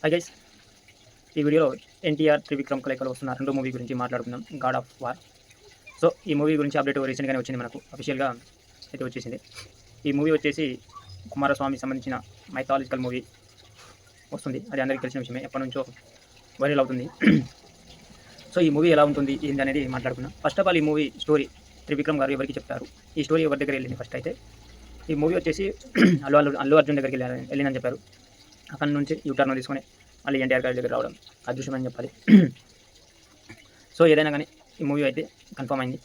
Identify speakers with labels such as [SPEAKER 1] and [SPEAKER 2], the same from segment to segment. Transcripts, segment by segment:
[SPEAKER 1] Hi guys, ఈ వీడియోలో ఎన్టీఆర్, త్రివిక్రమ్ కలయికలో వస్తున్న రెండో మూవీ గురించి మాట్లాడుకుందాం, గాడ్ ఆఫ్ వార్. సో ఈ మూవీ గురించి అప్డేట్ రీసెంట్గానే వచ్చింది, మనకు అఫీషియల్గా అయితే వచ్చేసింది. ఈ మూవీ వచ్చేసి కుమారస్వామికి సంబంధించిన మైథాలజికల్ మూవీ వస్తుంది. అది అందరికీ తెలిసిన విషయమే, ఎప్పటి నుంచో వైరల్ అవుతుంది. సో ఈ మూవీ ఎలా ఉంటుంది ఏంటి అనేది మాట్లాడుకుందాం. ఫస్ట్ ఆఫ్ ఆల్ ఈ మూవీ స్టోరీ త్రివిక్రమ్ గారు ఎవరికి చెప్తారు, ఈ స్టోరీ ఎవరి దగ్గర వెళ్ళింది ఫస్ట్ అయితే. ఈ మూవీ వచ్చేసి అల్లు అర్జున్ దగ్గరికి వెళ్ళిందని చెప్పారు. అక్కడి నుంచి యూటర్న్ తీసుకొని మళ్ళీ ఎన్టీఆర్ గారి దగ్గర రావడం అదృష్టం అని చెప్పాలి. సో ఏదైనా కానీ ఈ మూవీ అయితే కన్ఫర్మ్ అయింది.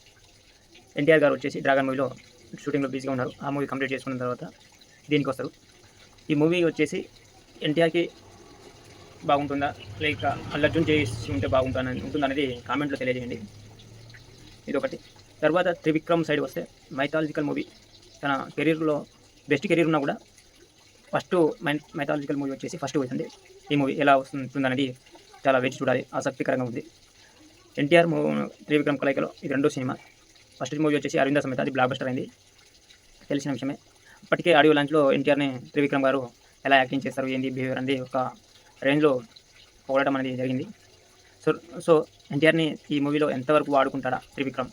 [SPEAKER 1] ఎన్టీఆర్ గారు వచ్చేసి డ్రాగన్ మూవీలో షూటింగ్లో బిజీగా ఉన్నారు. ఆ మూవీ కంప్లీట్ చేసుకున్న తర్వాత దీనికి వస్తారు. ఈ మూవీ వచ్చేసి ఎన్టీఆర్కి బాగుంటుందా లేక అల్లు అర్జున్ చేసి ఉంటే ఉంటుందనేది కామెంట్లో తెలియజేయండి. ఇదొకటి. తర్వాత త్రివిక్రమ్ సైడ్ వస్తే మైథాలజికల్ మూవీ తన కెరీర్లో బెస్ట్ కెరీర్ ఉన్నా కూడా ఫస్ట్ మైథాలజికల్ మూవీ వచ్చేసి ఫస్ట్ వచ్చింది. ఈ మూవీ ఎలా వస్తుందనేది చాలా వేచి చూడాలి, ఆసక్తికరంగా ఉంది. ఎన్టీఆర్ త్రివిక్రమ్ కలయికలో ఇది రెండో సినిమా. ఫస్ట్ మూవీ వచ్చేసి అరవింద సమేత, అది బ్లాక్ బస్టర్ అయింది, తెలిసిన విషయమే. అప్పటికే ఆడియో లాంచ్లో ఎన్టీఆర్ని త్రివిక్రమ్ గారు ఎలా యాక్టింగ్ చేస్తారు, ఏంది బిహేవియర్ అనేది ఒక రేంజ్లో పోవడం అనేది జరిగింది. సో సో ఎన్టీఆర్ని ఈ మూవీలో ఎంతవరకు వాడుకుంటాడా త్రివిక్రమ్,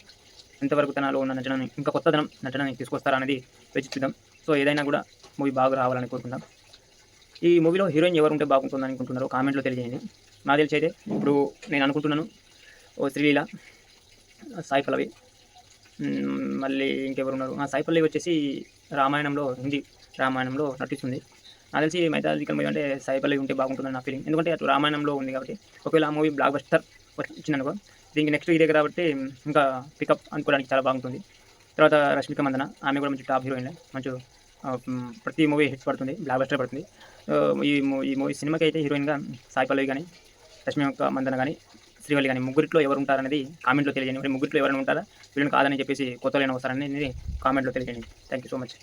[SPEAKER 1] ఎంతవరకు తనలో ఉన్న నటనని ఇంకా కొత్తదనం నటనని తీసుకొస్తారా అనేది వేచి చూద్దాం. సో ఏదైనా కూడా మూవీ బాగా రావాలని కోరుకుందాం. ఈ మూవీలో హీరోయిన్ ఎవరు ఉంటే బాగుంటుందని అనుకుంటున్నారో కామెంట్లో తెలియజేయండి. నాకు తెలిసి అయితే ఇప్పుడు నేను అనుకుంటున్నాను శ్రీలీల, సాయి పల్లవి, మళ్ళీ ఇంకెవరున్నారు, సాయి పల్లవి వచ్చేసి రామాయణంలో హిందీ రామాయణంలో నటిస్తుంది. నాకు తెలిసి మైథాలజికల్ మూవీ అంటే సాయి పల్లవి ఉంటే బాగుంటుందని నా ఫీలింగ్. ఎందుకంటే అటు రామాయణంలో ఉంది కాబట్టి ఒకవేళ ఆ మూవీ బ్లాక్ బస్టర్ వచ్చిందనుకో, దీనికి నెక్స్ట్ ఇదే కాబట్టి ఇంకా పికప్ అనుకోవడానికి చాలా బాగుంటుంది. తర్వాత రష్మిక మందన, ఆమె కూడా మంచి టాప్ హీరోయిన్, మంచి ప్రతి మూవీ హిట్స్ పడుతుంది, బ్లాక్ బస్టర్ పడుతుంది. ఈ మూవీ సినిమాకి అయితే హీరోయిన్గా సాయి పల్లవి కానీ, రష్మిక మందన కానీ, శ్రీవల్లి కానీ ముగ్గురిలో ఎవరు ఉంటారనేది కామెంట్లో తెలియజేయండి. మరి ముగ్గురిలో ఎవరైనా ఉంటారా, వీళ్ళని కాదని చెప్పేసి కొత్తలో వస్తారనేది కామెంట్లో తెలియజేయండి. Thank you so much.